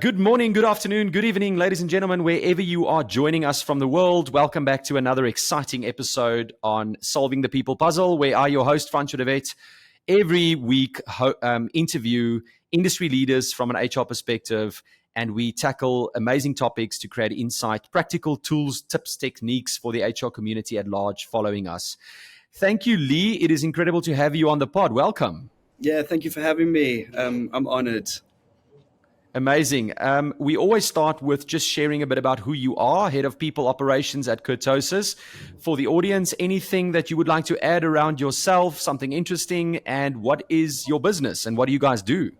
Good morning, good afternoon, good evening, ladies and gentlemen, wherever you are joining us from the world. Welcome back to another exciting episode on Solving the People Puzzle, where I, your host, Francois de Wet, every week interview industry leaders from an HR perspective, and we tackle amazing topics to create insight, practical tools, tips, techniques for the HR community at large following us. Thank you, Lee. It is incredible to have you on the pod. Welcome. Yeah, thank you for having me. I'm honored. Amazing. We always start with just sharing a bit about who you are, head of people operations at Kurtosys. For the audience, anything that you would like to add around yourself, something interesting, and what is your business and what do you guys do?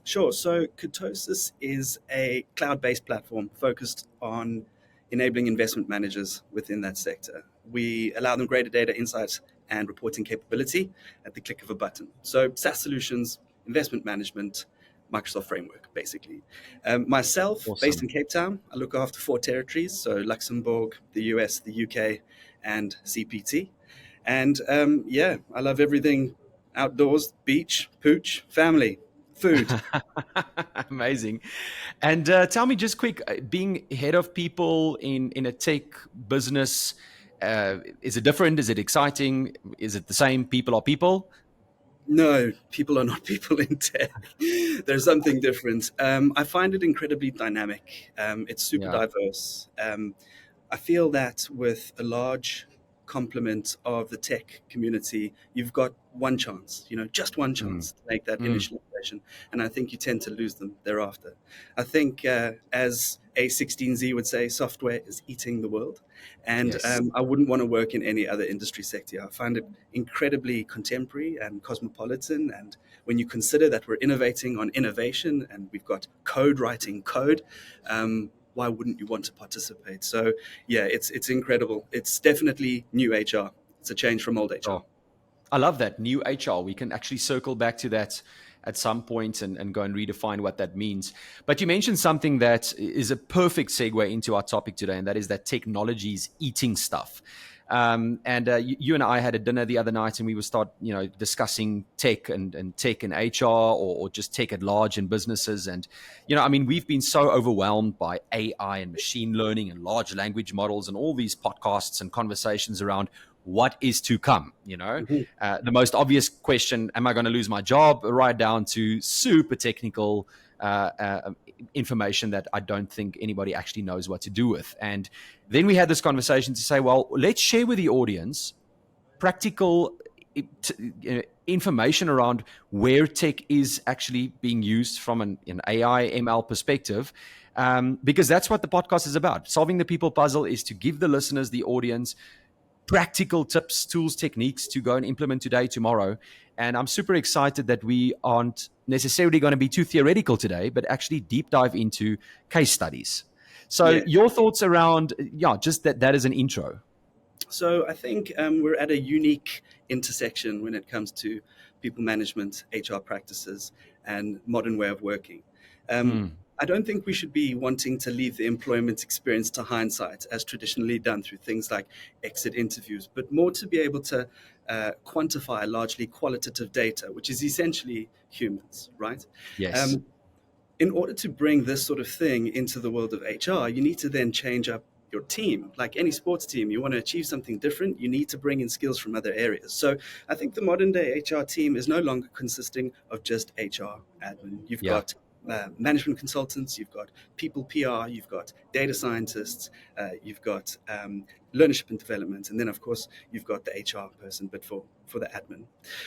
Sure. So Kurtosys is a cloud-based platform focused on enabling investment managers within that sector. We allow them greater data insights and reporting capability at the click of a button. So SaaS solutions, investment management, Microsoft framework, basically. Myself, Awesome. Based in Cape Town, I look after 4 territories, so Luxembourg, the US, the UK, and CPT. And I love everything outdoors, beach, pooch, family, food. Amazing. And tell me just quick, being head of people in a tech business, is it different? Is it exciting? Is it the same? People are people? No, people are not people in tech. There's something different. I find it incredibly dynamic. It's super diverse. I feel that with a large complement of the tech community, you've got one chance, just one chance to make that initial impression. And I think you tend to lose them thereafter. I think, as A16Z would say, software is eating the world. And Yes. I wouldn't want to work in any other industry sector. I find it incredibly contemporary and cosmopolitan. And when you consider that we're innovating on innovation and we've got code writing code, why wouldn't you want to participate? So, yeah, it's incredible. It's definitely new HR. It's a change from old HR. Oh, I love that. New HR. We can actually circle back to that at some point and go and redefine what that means. But you mentioned something that is a perfect segue into our topic today, and that is that technology is eating stuff. You and I had a dinner the other night, and we would start, discussing tech and tech and HR or just tech at large in businesses. And, we've been so overwhelmed by AI and machine learning and large language models and all these podcasts and conversations around what is to come. The most obvious question, am I going to lose my job, right down to super technical information that I don't think anybody actually knows what to do with. And then we had this conversation to say, well, let's share with the audience practical information around where tech is actually being used from an AI, ML perspective, because that's what the podcast is about. Solving the People Puzzle is to give the listeners, the audience, practical tips, tools, techniques to go and implement today, tomorrow. And I'm super excited that we aren't necessarily going to be too theoretical today, but actually deep dive into case studies. So your thoughts around, just that is an intro. So I think we're at a unique intersection when it comes to people management, HR practices, and modern way of working. I don't think we should be wanting to leave the employment experience to hindsight, as traditionally done through things like exit interviews, but more to be able to quantify largely qualitative data, which is essentially humans, right? Yes. In order to bring this sort of thing into the world of HR, you need to then change up your team. Like any sports team, you want to achieve something different, you need to bring in skills from other areas. So I think the modern day HR team is no longer consisting of just HR admin. You've got management consultants, you've got people PR, you've got data scientists, you've got learnership and development, and then of course you've got the HR person, but for the admin.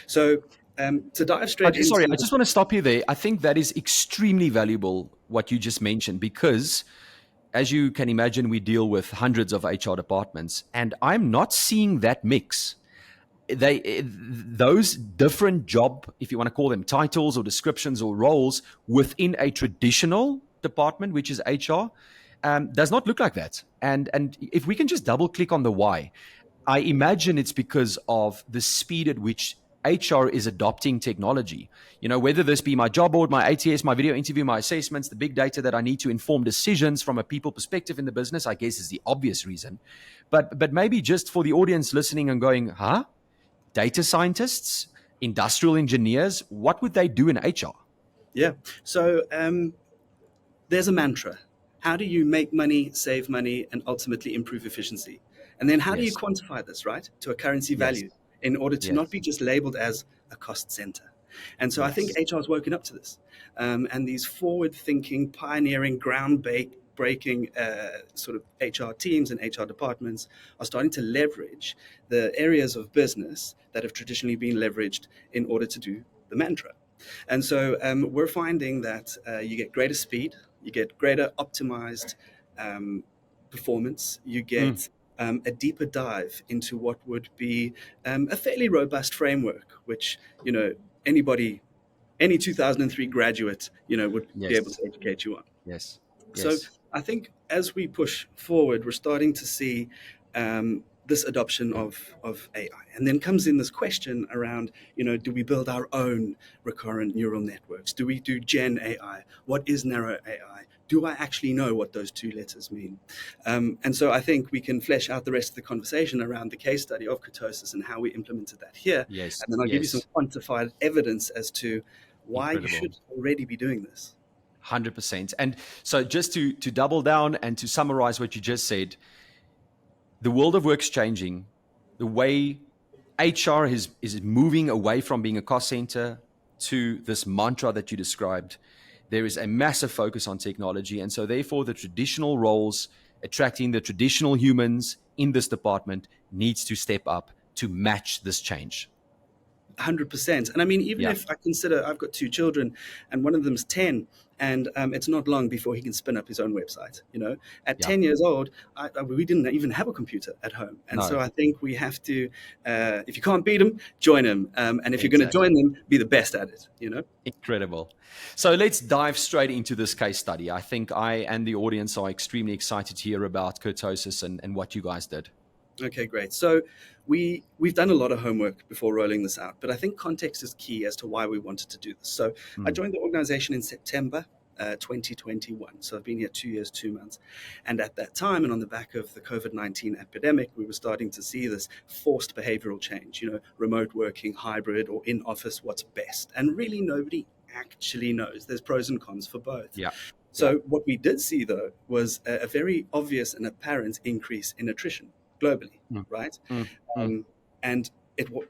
So to dive straight into... Sorry, I just want to stop you there. I think that is extremely valuable, what you just mentioned, because as you can imagine, we deal with hundreds of HR departments, and I'm not seeing that mix. Those different job, if you want to call them titles or descriptions or roles within a traditional department, which is HR, does not look like that. And if we can just double click on the why, I imagine it's because of the speed at which HR is adopting technology. Whether this be my job board, my ATS, my video interview, my assessments, the big data that I need to inform decisions from a people perspective in the business, I guess is the obvious reason. But maybe just for the audience listening and going, data scientists, industrial engineers, what would they do in HR? Yeah. So there's a mantra. How do you make money, save money, and ultimately improve efficiency? And then how do you Yes. quantify this, right, to a currency Yes. value in order to not Yes. be just labeled as a cost center? And so I think Yes. HR has woken up to this. And these forward thinking, pioneering, breaking sort of HR teams and HR departments are starting to leverage the areas of business that have traditionally been leveraged in order to do the mantra. And so we're finding that you get greater speed, you get greater optimized um, performance, you Mm. get a deeper dive into what would be a fairly robust framework, which, anybody, any 2003 graduate, would be able Yes. to educate you on. Yes. So Yes. I think as we push forward, we're starting to see this adoption of AI. And then comes in this question around, do we build our own recurrent neural networks? Do we do Gen AI? What is narrow AI? Do I actually know what those two letters mean? And so I think we can flesh out the rest of the conversation around the case study of Kurtosys and how we implemented that here. Yes. And then I'll give you some Yes. quantified evidence as to why you Incredible. should already be doing this. 100%. And so just to double down and to summarize what you just said, the world of work's changing. The way HR is moving away from being a cost center to this mantra that you described. There is a massive focus on technology. And so therefore the traditional roles attracting the traditional humans in this department needs to step up to match this change. 100%. And I mean, even Yeah. if I consider I've got two children and one of them's 10, and it's not long before he can spin up his own website. At Yeah. 10 years old, we didn't even have a computer at home. And so No, I think we have to, if you can't beat them, join them. And if you're going to exactly. join them, be the best at it. Incredible. So let's dive straight into this case study. I think I and the audience are extremely excited to hear about Kurtosys and what you guys did. Okay, great. So we've done a lot of homework before rolling this out, but I think context is key as to why we wanted to do this. So I Mm. joined the organization in September 2021. So I've been here 2 years, 2 months. And at that time, and on the back of the COVID-19 epidemic, we were starting to see this forced behavioral change, remote working, hybrid, or in office, what's best. And really nobody actually knows. There's pros and cons for both. Yeah. Yeah. So what we did see, though, was a very obvious and apparent increase in attrition globally, Mm. right? Mm. Mm. And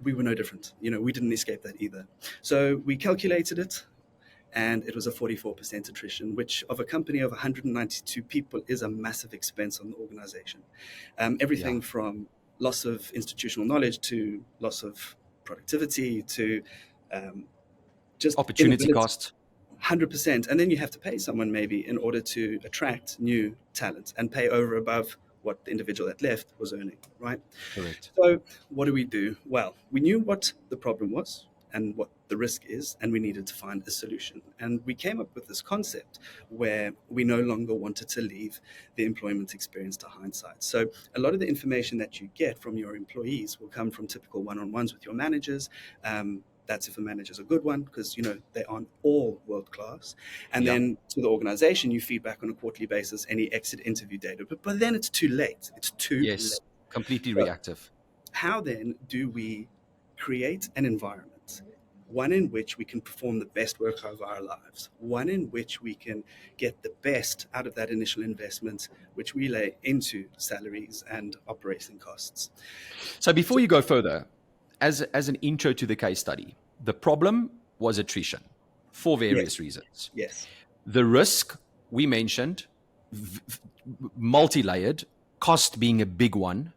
we were no different. We didn't escape that either. So we calculated it, and it was a 44% attrition, which of a company of 192 people is a massive expense on the organization. Yeah. Everything from loss of institutional knowledge to loss of productivity to just Opportunity inability. cost. 100%. And then you have to pay someone maybe in order to attract new talent and pay over above what the individual that left was earning, right? Correct. So what do we do? Well, we knew what the problem was and what the risk is, and we needed to find a solution. And we came up with this concept where we no longer wanted to leave the employment experience to hindsight. So a lot of the information that you get from your employees will come from typical one-on-ones with your managers. That's if a manager's a good one, because they aren't all world class. And Yeah. then to the organization, you feedback on a quarterly basis any exit interview data. But then it's too late. It's too Yes. late. Completely So reactive. how then do we create an environment, one in which we can perform the best work of our lives, one in which we can get the best out of that initial investment, which we lay into salaries and operating costs? So before you go further, as an intro to the case study, the problem was attrition for various Yes, reasons. yes, The risk we mentioned, multi-layered, cost being a big one.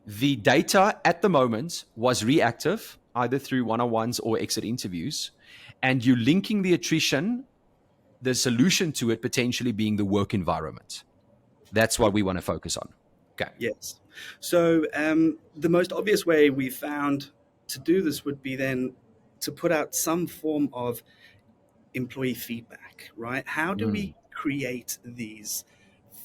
The data at the moment was reactive, either through one-on-ones or exit interviews, and you're linking the attrition, the solution to it potentially being the work environment. That's what we want to focus on. Okay. yes. So the most obvious way we found to do this would be then to put out some form of employee feedback, right? How do Mm. we create these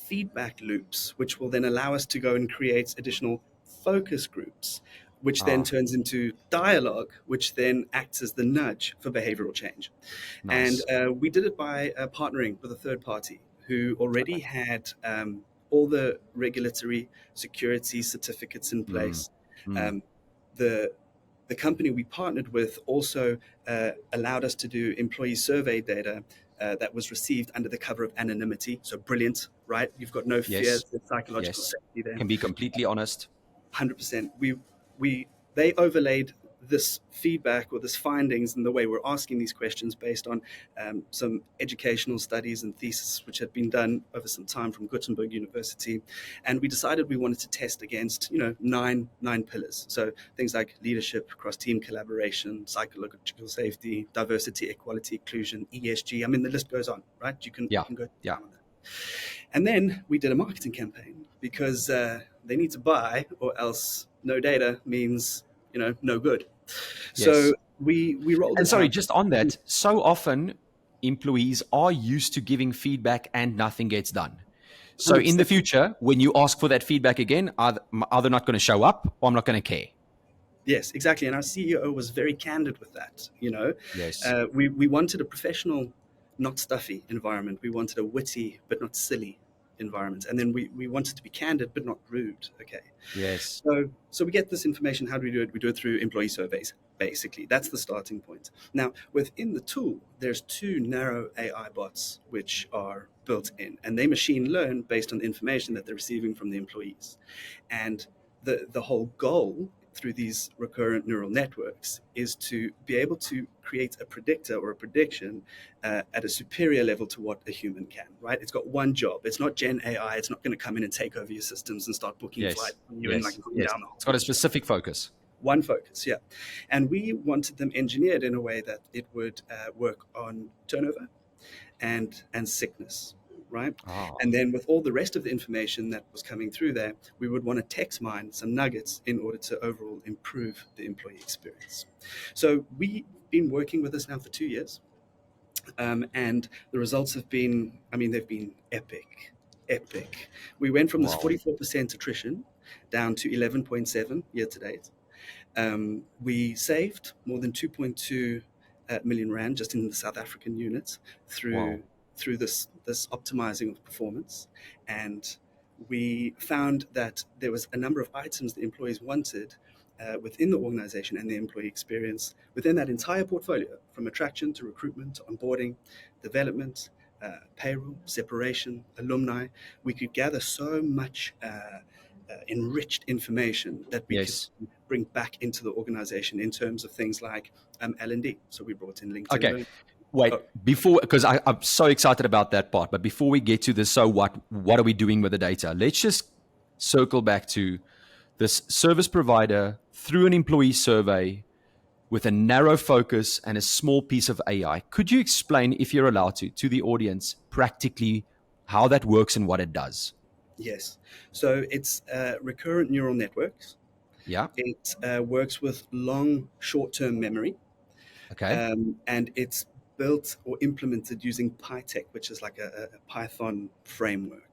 feedback loops, which will then allow us to go and create additional focus groups, which then Ah, turns into dialogue, which then acts as the nudge for behavioral change. And nice. we did it by partnering with a third party who already had all the regulatory security certificates in Mm. place. Mm. Um, the the company we partnered with also allowed us to do employee survey data that was received under the cover of anonymity. So brilliant, right? You've got no fear, Yes. psychological Yes. safety there. Can be completely honest. 100%. They overlaid this feedback or this findings and the way we're asking these questions based on some educational studies and theses which had been done over some time from Kurtosys University, and we decided we wanted to test against nine pillars. So things like leadership, cross team collaboration, psychological safety, diversity, equality, inclusion, ESG. I mean, the list goes on, right? You can Yeah. go Yeah. down on that. And then we did a marketing campaign because they need to buy, or else no data means no good. So Yes. we rolled And it sorry, out. just on that, so often employees are used to giving feedback and nothing gets done. So in the 100%. future, when you ask for that feedback again, I'm either not going to show up or I'm not going to care. Yes, exactly. And our CEO was very candid with that. Yes. We wanted a professional, not stuffy environment. We wanted a witty but not silly environment. And then we wanted to be candid but not rude. Okay. Yes. So we get this information. How do we do it? We do it through employee surveys, basically. That's the starting point. Now, within the tool, there's 2 narrow AI bots which are built in, and they machine learn based on the information that they're receiving from the employees. And the whole goal through these recurrent neural networks is to be able to create a predictor or a prediction at a superior level to what a human can, right? It's got one job. It's not Gen AI. It's not going to come in and take over your systems and start booking Yes. flights from you and Yes. going Yes. down the whole It's got a coast. specific focus. One focus, yeah. And we wanted them engineered in a way that it would work on turnover and sickness, right? Ah. And then with all the rest of the information that was coming through there, we would want to text mine some nuggets in order to overall improve the employee experience. So we've been working with this now for 2 years. And the results have been, they've been epic. We went from this Wow. 44% attrition down to 11.7 year to date. We saved more than 2.2 million rand just in the South African unit through this optimizing of performance. And we found that there was a number of items the employees wanted within the organization and the employee experience within that entire portfolio, from attraction to recruitment to onboarding, development, payroll, separation, alumni. We could gather so much enriched information that we Yes. could bring back into the organization in terms of things like L&D. So we brought in LinkedIn Okay. Learning. Wait, before, because I'm so excited about that part, but before we get to the so what are we doing with the data? Let's just circle back to this service provider through an employee survey with a narrow focus and a small piece of AI. Could you explain, if you're allowed to the audience, practically how that works and what it does? Yes. So it's recurrent neural networks. Yeah. It works with long short-term memory. Okay. And it's built or implemented using PyTech, which is like a Python framework.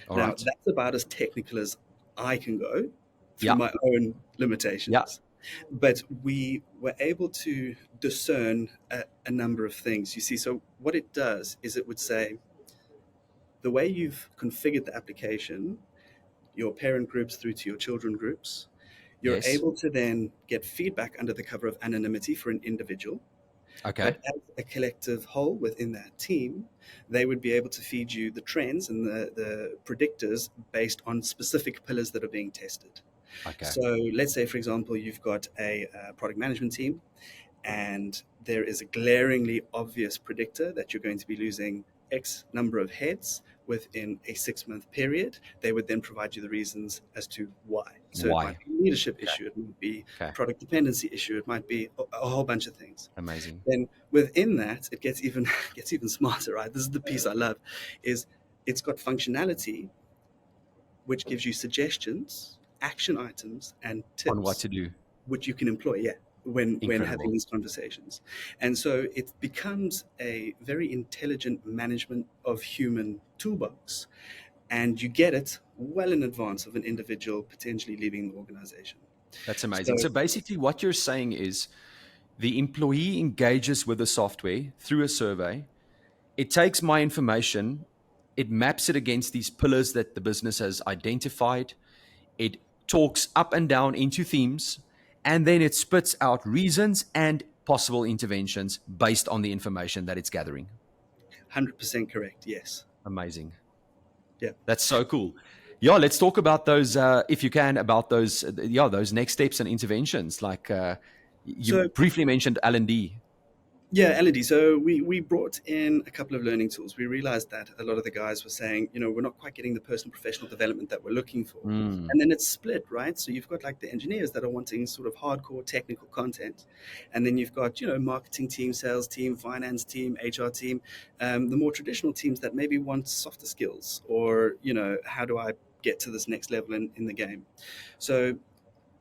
All Now, right. that's about as technical as I can go through Yeah. my own limitations. Yeah. But we were able to discern a number of things. You see, so what it does is it would say, the way you've configured the application, your parent groups through to your children groups, you're Yes. able to then get feedback under the cover of anonymity for an individual. Okay. But as a collective whole within that team, they would be able to feed you the trends and the predictors based on specific pillars that are being tested. Okay. So let's say, for example, you've got a product management team, and there is a glaringly obvious predictor that you're going to be losing X number of heads within a 6-month period. They would then provide you the reasons as to why. So Why? it might be a leadership issue, it might be Okay. product dependency issue, it might be a whole bunch of things. Amazing. Then within that, it gets even smarter, right? This is the piece I love, is it's got functionality which gives you suggestions, action items, and tips On what to do. which you can employ, when Incredible. having these conversations. And so it becomes a very intelligent management of human toolbox, and you get it well in advance of an individual potentially leaving the organization. That's amazing. So basically what you're saying is the employee engages with the software through a survey. It takes my information, it maps it against these pillars that the business has identified. It talks up and down into themes, and then it spits out reasons and possible interventions based on the information that it's gathering. 100% correct. Yes. Amazing. Yeah. That's so cool. Yeah, let's talk about those, if you can, about those, those next steps and interventions. Like you So briefly mentioned L&D. yeah, L&D. So we brought in a couple of learning tools. We realized that a lot of the guys were saying, we're not quite getting the personal professional development that we're looking for. Mm, And then it's split, right? So you've got like the engineers that are wanting sort of hardcore technical content. And then you've got, marketing team, sales team, finance team, HR team, the more traditional teams that maybe want softer skills or, how do I get to this next level in the game? So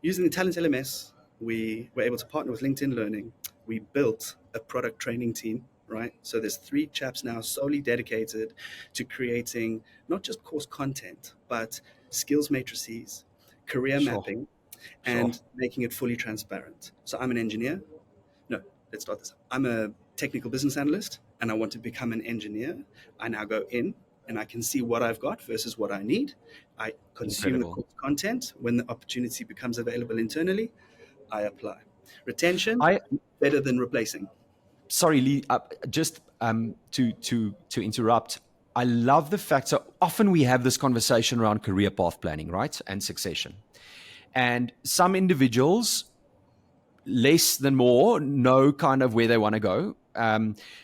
using the Talent LMS, we were able to partner with LinkedIn Learning. We built a product training team, right? So there's 3 chaps now solely dedicated to creating not just course content, but skills matrices, career sure, mapping, sure. and making it fully transparent. So I'm an engineer. No, let's start this. I'm a technical business analyst and I want to become an engineer. I now go in and I can see what I've got versus what I need. I consume the Incredible. course content. When the opportunity becomes available internally, I apply. Retention, I better than replacing. sorry, Lee, just to interrupt. I love the fact. So often we have this conversation around career path planning, right, and succession. And some individuals, less than more, know kind of where they want to go.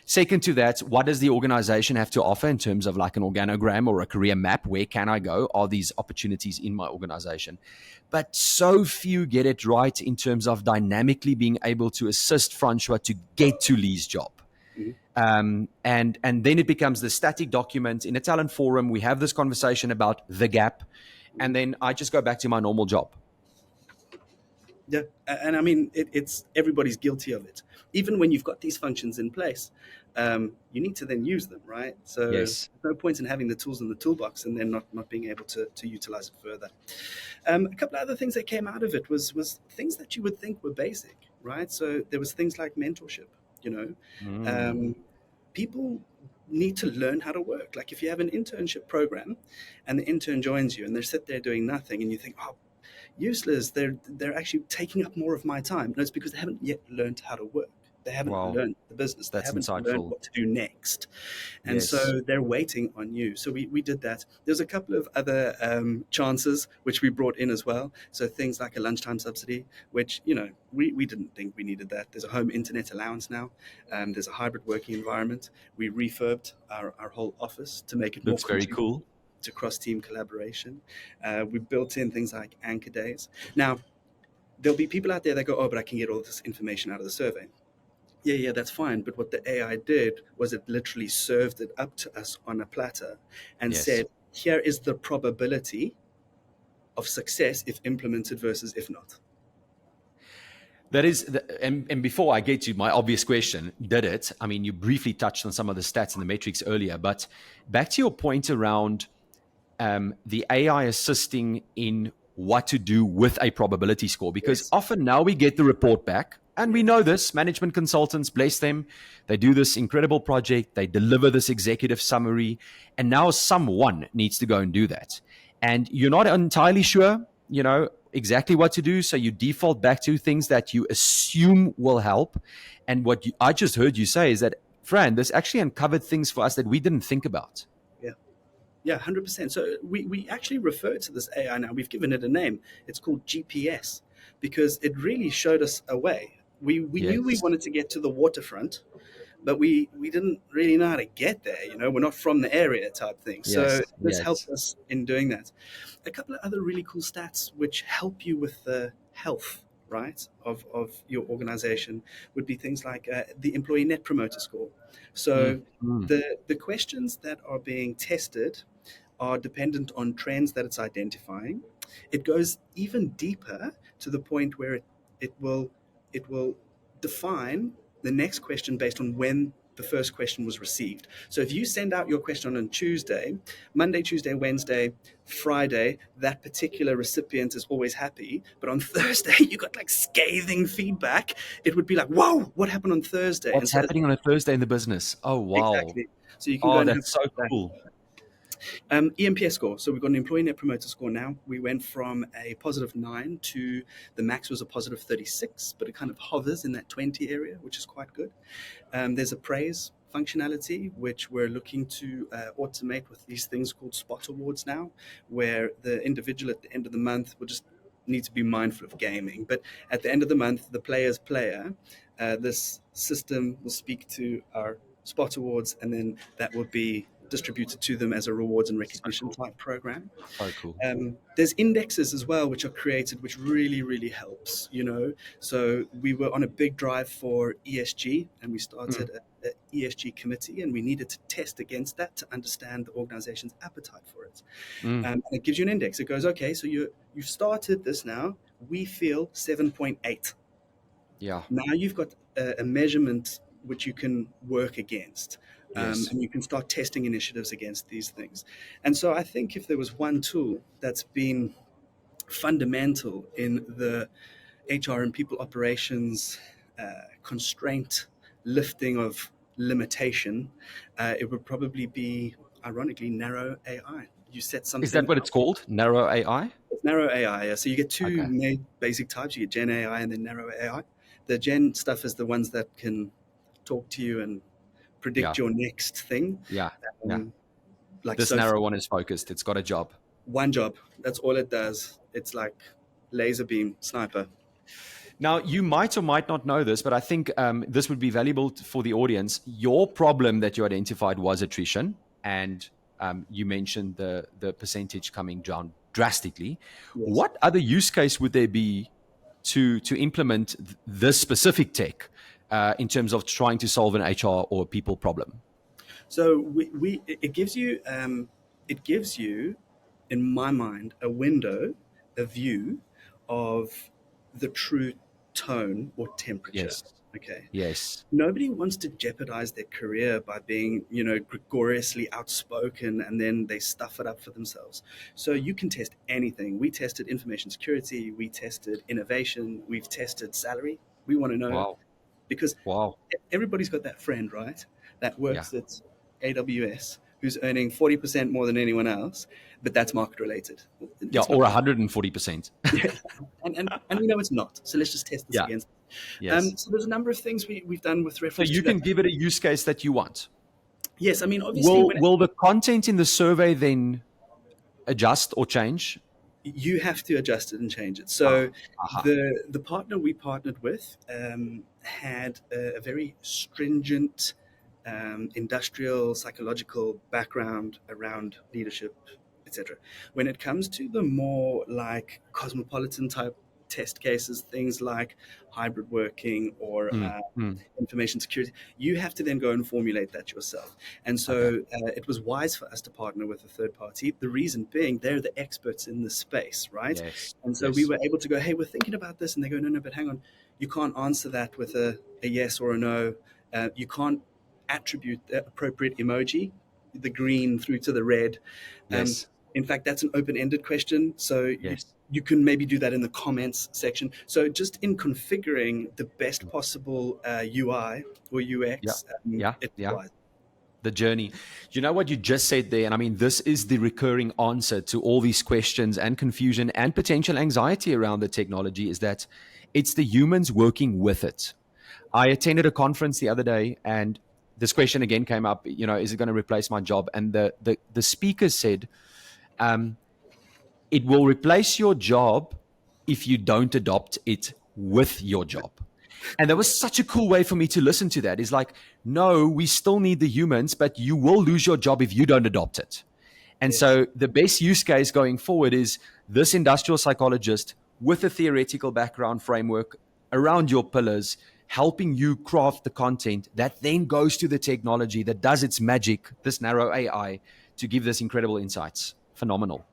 Second to that, what does the organization have to offer in terms of like an organogram or a career map? Where can I go? Are these opportunities in my organization? But so few get it right in terms of dynamically being able to assist Francois to get to Lee's job. Mhm. And then it becomes the static document in a talent forum. We have this conversation about the gap, and then I just go back to my normal job. Yeah, and I mean, it's everybody's guilty of it. Even when you've got these functions in place, you need to then use them, right? So Yes. there's no point in having the tools in the toolbox and then not being able to utilize it further. A couple of other things that came out of it was things that you would think were basic, right? So there was things like mentorship, you know, Mm. um, people need to learn how to work. Like if you have an internship program and the intern joins you and they're sit there doing nothing and you think, oh, useless. They're actually taking up more of my time. No, it's because they haven't yet learned how to work. They haven't Wow, learned the business. They that's haven't learned insightful. what to do next. And Yes. so they're waiting on you. So we did that. There's a couple of other chances which we brought in as well. So things like a lunchtime subsidy, which, we didn't think we needed that. There's a home internet allowance now. There's a hybrid working environment. We refurbed our whole office to make it more Looks very conducive cool. to cross-team collaboration. We built in things like anchor days. Now, there'll be people out there that go, oh, but I can get all this information out of the survey. Yeah, that's fine. But what the AI did was it literally served it up to us on a platter and Yes. said, here is the probability of success if implemented versus if not. That is, and before I get to my obvious question, did it? I mean, you briefly touched on some of the stats and the metrics earlier, but back to your point around the AI assisting in what to do with a probability score, because Yes. often now we get the report back. And we Yes. know this, management consultants, bless them, they do this incredible project, they deliver this executive summary, and now someone needs to go and do that. And you're not entirely sure, exactly what to do. So you default back to things that you assume will help. And what I just heard you say is that, Fran, this actually uncovered things for us that we didn't think about. Yeah. Yeah, 100%. So we actually refer to this AI now. We've given it a name. It's called GPS because it really showed us a way. We knew we Yes. wanted to get to the waterfront, but we didn't really know how to get there. We're not from the area type thing. So Yes. this Yes. helped us in doing that. A couple of other really cool stats which help you with the health, right, of your organization would be things like the employee net promoter score. Mm, So mm. the questions that are being tested are dependent on trends that it's identifying. It goes even deeper to the point where it will define the next question based on when the first question was received. So if you send out your question on Tuesday, Monday, Tuesday, Wednesday, Friday, that particular recipient is always happy. But on Thursday, you got like scathing feedback. It would be like, whoa, what happened on Thursday? And What's so happening on a Thursday in the business? Oh, wow. exactly. So you can go Oh, and have that's so feedback. cool. EMPS score. So we've got an employee net promoter score now. We went from a positive 9 to the max was a positive 36, but it kind of hovers in that 20 area, which is quite good. There's a praise functionality, which we're looking to automate with these things called spot awards now, where the individual at the end of the month will just need to be mindful of gaming. But at the end of the month, the player's player, this system will speak to our spot awards, and then that will be distributed to them as a rewards and So recognition cool. type program. So cool. There's indexes as well, which are created, which really, really helps, you know. So we were on a big drive for ESG, and we started a ESG committee, and we needed to test against that to understand the organization's appetite for it. Mm. And it gives you an index. It goes, okay, so you've started this now. We feel 7.8. Yeah. Now you've got a measurement which you can work against. Yes. And you can start testing initiatives against these things. And so I think if there was one tool that's been fundamental in the HR and people operations constraint lifting of limitation, it would probably be, ironically, narrow AI. You set Is that something what up. it's called? Narrow AI? It's narrow AI. So you get two Okay. main basic types. You get Gen AI and then narrow AI. The Gen stuff is the ones that can talk to you and Yeah. predict your next thing. Yeah. Yeah. Um, like This so, narrow one is focused. It's got a job. one job. That's all it does. It's like laser beam sniper. Now, you might or might not know this, but I think this would be valuable for the audience. Your problem that you identified was attrition, and you mentioned the percentage coming down drastically. Yes. What other use case would there be to implement this specific tech in terms of trying to solve an HR or people problem? So it gives you, in my mind, a window, a view of the true tone or temperature. Yes. Okay. Yes. Nobody wants to jeopardize their career by being, you know, gregoriously outspoken and then they stuff it up for themselves. So you can test anything. We tested information security, we tested innovation, we've tested salary. We want to know Wow. because Wow. everybody's got that friend, right? That Yeah. works at AWS who's earning 40% more than anyone else, but that's market related. Yeah. It's Or not. 140%. Yeah. And we know it's not. So let's just test this Yeah. against. Yes. So there's a number of things we've done with So reference you to that. can give it a use case that you want. Yes, I mean, obviously, when Will the content in the survey then adjust or change? you have to adjust it and change it. Ah, So aha. the partner we partnered with had a very stringent industrial psychological background around leadership, etc. When it comes to the more like cosmopolitan type test cases, things like hybrid working or Mm, mm. information security, you have to then go and formulate that yourself. And Okay. so it was wise for us to partner with a third party. The reason being, they're the experts in the space, right? Yes. And so we Yes. were able to go, hey, we're thinking about this. And they go, no, but hang on. You can't answer that with a yes or a no. You can't attribute the appropriate emoji, the green through to the red. Um, Yes. in fact, that's an open-ended question. So Yes. you can maybe do that in the comments section. So just in configuring the best possible UI or Yeah. UX, Yeah. it's Yeah. wise. The journey. You know what you just said there? And I mean, this is the recurring answer to all these questions and confusion and potential anxiety around the technology is that it's the humans working with it. I attended a conference the other day and this question again came up, you know, is it going to replace my job? And the speaker said, um, it will replace your job if you don't adopt it with your job. And that was such a cool way for me to listen to that. Is like, no, we still need the humans, but you will lose your job if you don't adopt it. And Yes. so the best use case going forward is this industrial psychologist with a theoretical background framework around your pillars, helping you craft the content that then goes to the technology that does its magic, this narrow AI, to give this incredible insights. Phenomenal.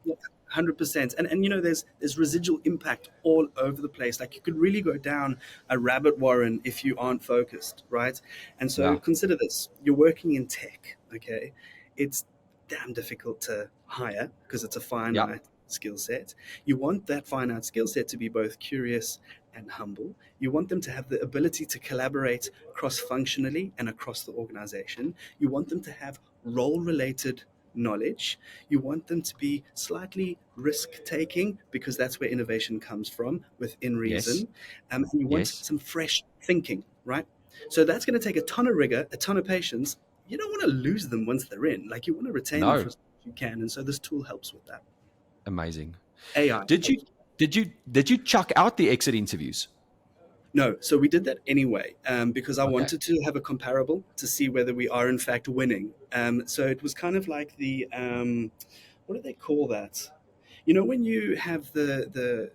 100%. And you know, there's residual impact all over the place. Like you could really go down a rabbit warren if you aren't focused, right? And so Yeah. consider this: you're working in tech, okay? It's damn difficult to hire because it's a Yeah. finite skill set. You want that finite skill set to be both curious and humble. You want them to have the ability to collaborate cross-functionally and across the organization. You want them to have role-related knowledge. You want them to be slightly risk taking because that's where innovation comes from within Yes. reason. And you want Yes. some fresh thinking, right? So that's going to take a ton of rigor, a ton of patience, you don't want to lose them once they're in. Like, you want to retain them for No, as long as you can. And so this tool helps with that. amazing. AI Did you helps. did you chuck out the exit interviews? No, so we did that anyway because I Okay. wanted to have a comparable to see whether we are in fact winning. So it was kind of like the what do they call that? You know, when you have the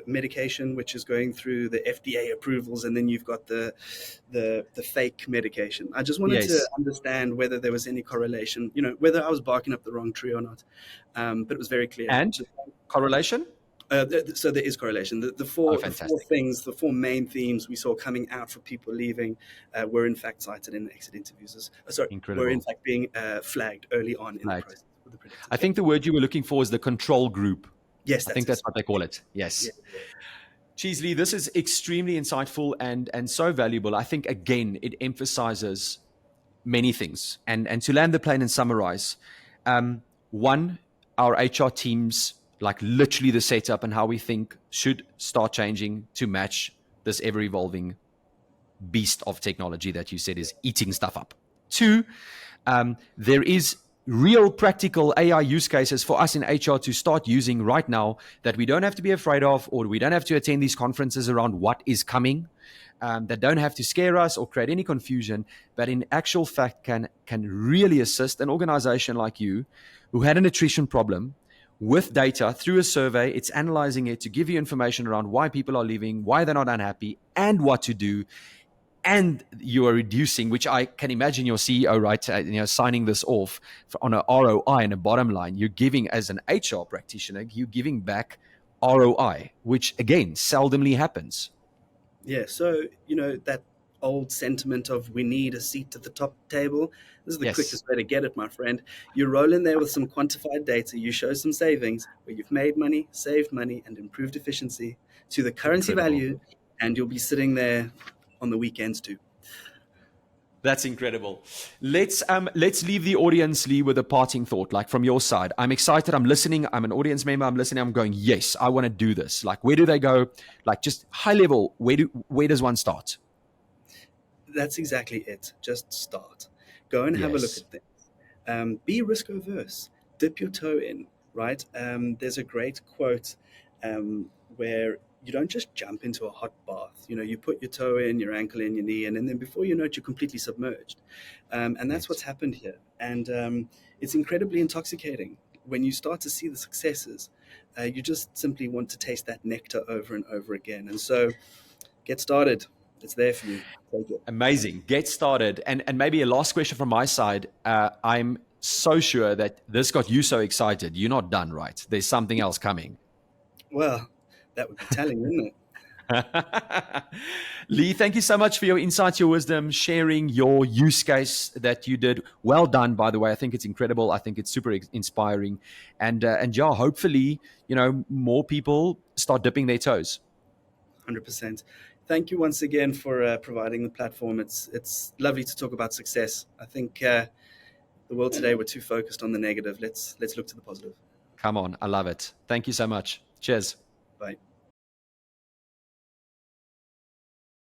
medication which is going through the FDA approvals, and then you've got the fake medication. I just wanted to Yes. understand whether there was any correlation. You know, whether I was barking up the wrong tree or not. But it was very clear. And correlation? So there is correlation. Oh, The four fantastic. things, the four main themes we saw coming out for people leaving, were in fact cited in the exit interviews. Were in Incredible. fact being flagged early on in the Right. process with the predictors. I Yeah. think the word you were looking for is the control group. Yes, I that's think it. that's what they call it. Yeah, Yes. yeah. Cheesley, this is extremely insightful and so valuable. I think again it emphasizes many things. And to land the plane and summarize, one, our HR teams, like literally the setup and how we think should start changing to match this ever evolving beast of technology that you said is eating stuff up. Two, there is real practical AI use cases for us in HR to start using right now that we don't have to be afraid of, or we don't have to attend these conferences around what is coming, that don't have to scare us or create any confusion, but in actual fact can really assist an organization like you who had an attrition problem with data through a survey. It's analyzing it to give you information around why people are leaving, why they're not unhappy, and what to do. And you are reducing, which I can imagine your CEO, right, signing this off on a ROI and a bottom line. You're giving, as an HR practitioner, you're giving back ROI, which again seldomly happens. Yeah, so you know that old sentiment of we need a seat at the top table. This is the Yes, quickest way to get it, my friend. You roll in there with some quantified data, you show some savings where you've made money, saved money, and improved efficiency to the currency incredible. value, and you'll be sitting there on the weekends too. That's incredible. Let's leave the audience, Lee, with a parting thought. Like from your side, I'm excited. I'm listening. I'm an audience member. I'm listening. I'm going, yes, I want to do this. Like, where do they go? Like, just high level. Where does one start? That's exactly it. Just start. Go and have a look Yes. at things. Be risk averse. Dip your toe in, right? There's a great quote where you don't just jump into a hot bath. You know, you put your toe in, your ankle in, your knee in, and then before you know it, you're completely submerged. And that's Yes. what's happened here. And it's incredibly intoxicating. When you start to see the successes, you just simply want to taste that nectar over and over again. And so get started. It's there for you. Take it. Amazing. Get started. And maybe a last question from my side. I'm so sure that this got you so excited. You're not done, right? There's something else coming. Well, that would be telling, wouldn't it? Lee, thank you so much for your insights, your wisdom, sharing your use case that you did. Well done, by the way. I think it's incredible. I think it's super inspiring, and yeah, hopefully, more people start dipping their toes. 100%. Thank you once again for providing the platform. It's lovely to talk about success. I think the world today, we're too focused on the negative. Let's look to the positive. Come on, I love it. Thank you so much. Cheers. Bye.